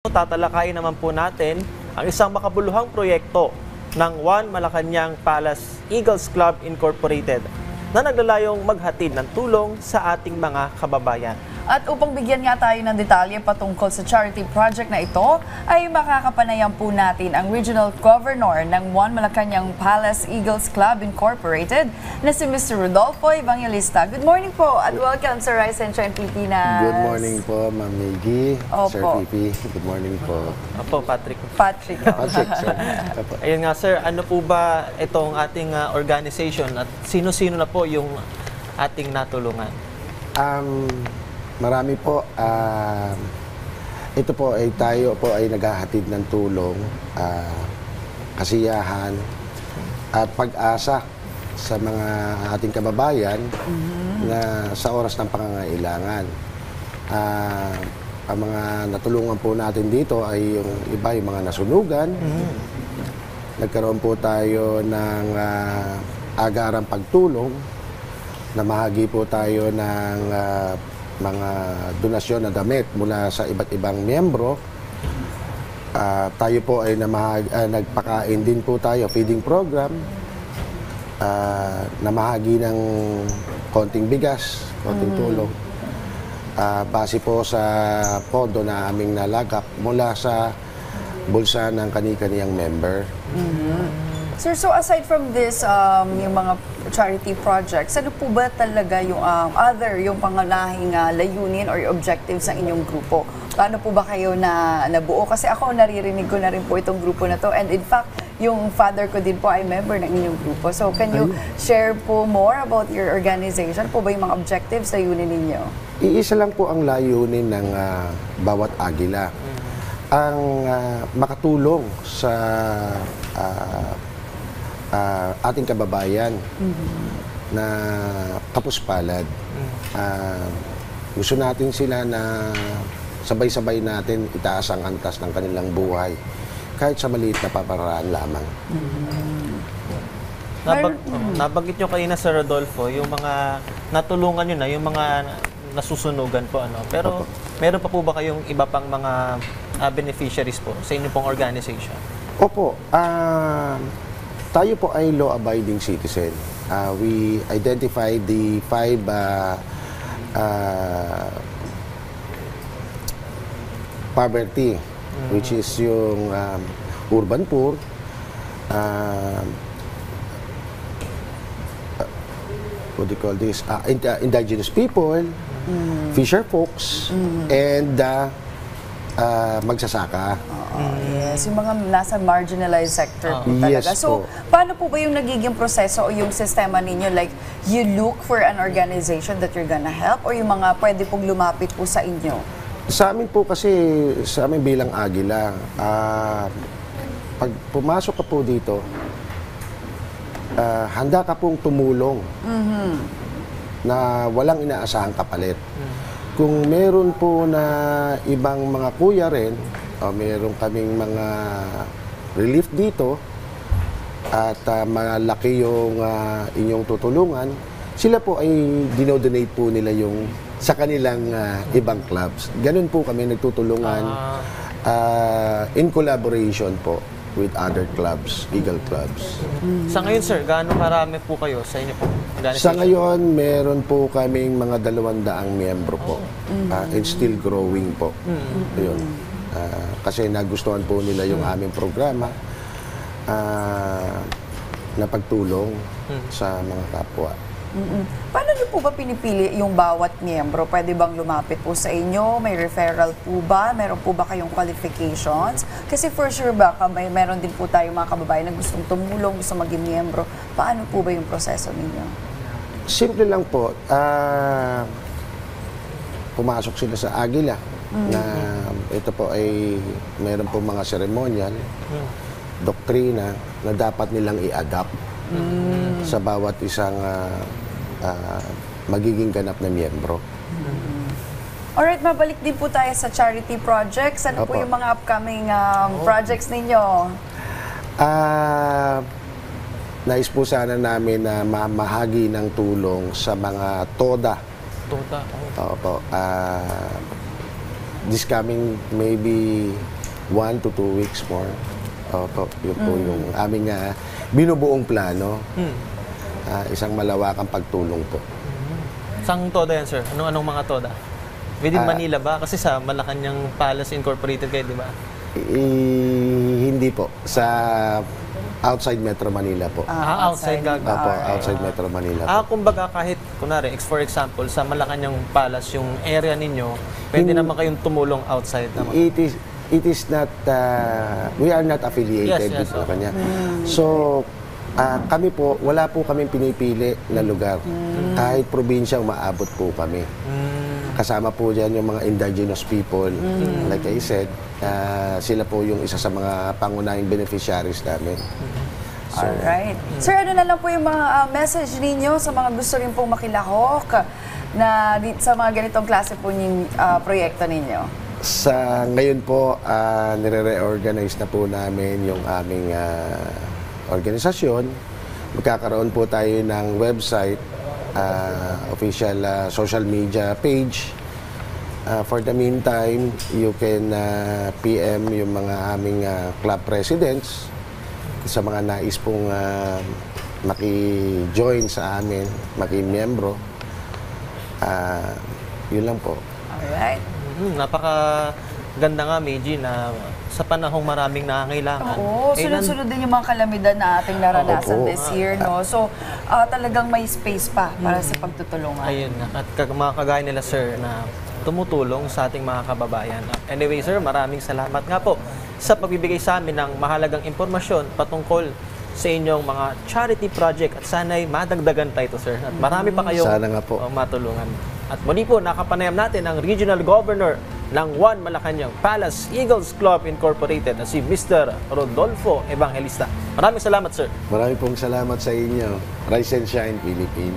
Tatalakayin naman po natin ang isang makabuluhang proyekto ng One Malacanang Palace Eagles Club Incorporated na naglalayong maghatid ng tulong sa ating mga kababayan. At upang bigyan nga tayo ng detalye patungkol sa charity project na ito, ay makakapanayan po natin ang Regional Governor ng One Malacanang Palace Eagles Club Incorporated na si Mr. Rodolfo Evangelista. Good morning po at welcome sa Rise and Shine Pilipinas. Good morning po, Ma'am Miggy, Sir Opo. Pipi. Good morning po. Apo, Patrick. Patrick. Patrick, sir. Opo. Ayun nga sir, ano po ba itong ating organization at sino-sino na po yung ating natulungan? Marami po. Ito po ay tayo po ay naghahatid ng tulong, kasiyahan at pag-asa sa mga ating kababayan na sa oras ng pangangailangan. Ang mga natulungan po natin dito ay yung iba, yung mga nasunugan. Nagkaroon po tayo ng agarang pagtulong. Namahagi po tayo ng mga donasyon na damit mula sa iba't ibang miyembro. Tayo po ay nagpakain din po tayo, feeding program. Namahagi ng konting bigas, konting tulong. Base po sa pondo na aming nalagak mula sa bulsa ng kani-kaniyang member. Sir, so aside from this, yung mga charity projects, ano po ba talaga yung yung pangunahing layunin or objectives ng inyong grupo? Paano po ba kayo nabuo? Kasi ako naririnig ko na rin po itong grupo na to, and in fact, yung father ko din po ay member ng inyong grupo. So can you share po more about your organization? Po ba yung mga objectives, layunin ninyo? Iisa lang po ang layunin ng bawat agila. Ang makatulong sa ating kababayan na kapuspalad. Gusto natin sila na sabay-sabay natin itaas ang antas ng kanilang buhay kahit sa maliit na paparaan lamang. Nabanggit nyo kanina sa Rodolfo, yung mga natulungan nyo na, yung mga nasusunugan po. Pero meron pa po ba kayong iba pang mga beneficiaries po sa inyong pong organization? Opo. Tayo po ay law-abiding citizen. We identify the 5 poverty, which is yung urban poor, what do you call this? Indigenous people, fisher folks, and magsasaka. Yes, yung mga nasa marginalized sector po talaga. Yes So, po. paano po ba yung nagiging proseso o yung sistema ninyo? Like, you look for an organization that you're gonna help or yung mga pwede pong lumapit po sa inyo? Sa amin po kasi, sa amin bilang agila, pag pumasok ka po dito, handa ka pong tumulong na walang inaasahang kapalit. Kung meron po na ibang mga kuya rin, o meron kaming mga relief dito, at malaki yung inyong tutulungan, sila po ay dinodonate po nila yung sa kanilang ibang clubs. Ganun po kami nagtutulungan in collaboration po with other clubs, Eagle clubs. Sa ngayon sir, gaano karami po kayo sa inyo pong organization? Sa ngayon, meron po kaming mga 200 miyembro po. And still growing po. Ayun. Kasi nagustuhan po nila yung aming programa na pagtulong sa mga kapwa. Paano niyo po ba pinipili yung bawat miyembro? Pwede bang lumapit po sa inyo? May referral po ba? Meron po ba kayong qualifications? Kasi for sure baka meron din po tayo mga kababayan na gustong tumulong, gusto maging miyembro. Paano po ba yung proseso ninyo? Simple lang po. Pumasok sila sa Agila na ito po ay meron po mga seremonyal, doktrina na dapat nilang i-adapt sa bawat isang magiging ganap na miyembro. Alright, mabalik din po tayo sa charity projects. Ano po Opo. yung mga upcoming projects ninyo? Nais po sana namin na mamahagi ng tulong sa mga TODA. Tota. Opo. this coming maybe 1 to 2 weeks more. Opo, yun po yung aming binubuong plano. Isang malawakang pagtulong po. Sang TODA yan, sir? Anong mga TODA? Within Manila ba? Kasi sa Malacanang Palace Incorporated kayo, di ba? Hindi po. Sa outside Metro Manila po. Outside gagawin. Opo, outside Metro Manila po. Kumbaga kahit, kunwari, for example, sa Malacanang Palace, yung area ninyo, pwede naman kayong tumulong outside naman. It is not, we are not affiliated Yes, with Malacanang. So, kami po, wala po kaming pinipili na lugar. Kahit probinsya, umaabot po kami. Kasama po dyan yung mga indigenous people. Like I said, sila po yung isa sa mga pangunahing beneficiaries namin. Alright. Sir, ano na lang po yung mga message ninyo sa mga gusto rin pong makilahok na sa mga ganitong klase po yung proyekto ninyo? Sa ngayon po, nire-reorganize na po namin yung aming organisasyon. Magkakaroon po tayo ng website, official social media page. For the meantime, you can PM yung mga aming club presidents sa mga nais pong maki-join sa amin, maki-miyembro. Yun lang po. Alright. Napakaganda nga, Meiji, na sa panahong maraming nangangailangan. Oo, sunod-sunod din yung mga kalamidad na ating naranasan this year, no? So, talagang may space pa para sa pagtutulungan. Ayun nga. At mga kagaya nila, sir, na tumutulong sa ating mga kababayan. Anyway, sir, maraming salamat nga po sa pagbibigay sa amin ng mahalagang impormasyon patungkol sa inyong mga charity project at sana'y madagdagan tayo ito, sir. At marami pa kayong Sana nga po. matulungan. At muli po, nakapanayam natin ang Regional Governor ng One Malacanang Palace Eagles Club Incorporated na si Mr. Rodolfo Evangelista. Maraming salamat, sir. Maraming pong salamat sa inyo. Rise and shine, Philippines.